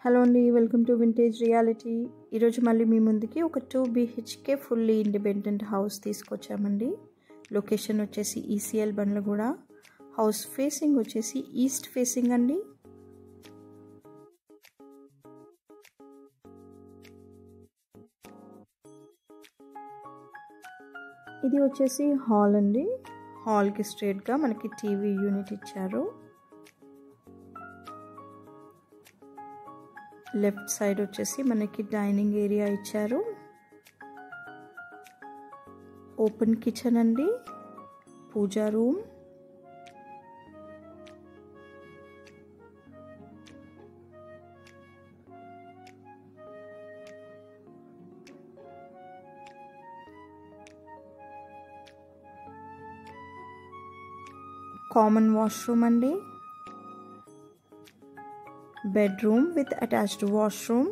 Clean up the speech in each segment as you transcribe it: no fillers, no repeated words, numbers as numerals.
Hello అండి, welcome to vintage reality. ఈరోజు మళ్ళీ మీ ముందుకి ఒక 2 BHK ఫుల్లీ ఇండిపెండెంట్ హౌస్ తీసుకొచ్చామండి. లొకేషన్ వచ్చేసి ECL బండ్లగూడ. హౌస్ ఫేసింగ్ వచ్చేసి ఈస్ట్ ఫేసింగ్ అండి. ఇది వచ్చేసి హాల్ అండి. హాల్కి స్ట్రేట్గా మనకి టీవీ యూనిట్ ఇచ్చారు. లెఫ్ట్ సైడ్ వచ్చేసి మనకి డైనింగ్ ఏరియా ఇచ్చారు. ఓపెన్ కిచెన్ అండి, పూజా రూమ్, కామన్ వాష్రూమ్ అండి, bedroom with attached washroom,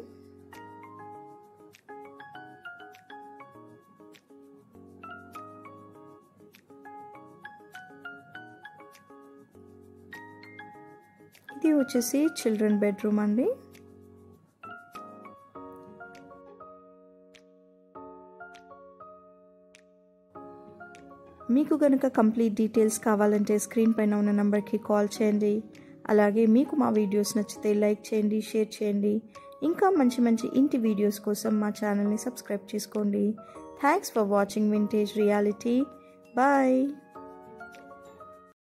ఇది వచ్చేసి చిల్డ్రన్ బెడ్రూమ్ అండి. మీకు కనుక కంప్లీట్ డీటెయిల్స్ కావాలంటే స్క్రీన్ పైన ఉన్న నెంబర్కి కాల్ చేయండి. అలాగే మీకు మా వీడియోస్ నచ్చితే లైక్ చేయండి, షేర్ చేయండి. ఇంకా మంచి మంచి ఇంటి వీడియోస్ కోసం మా ఛానల్ని సబ్స్క్రైబ్ చేసుకోండి. Thanks for watching vintage reality. Bye.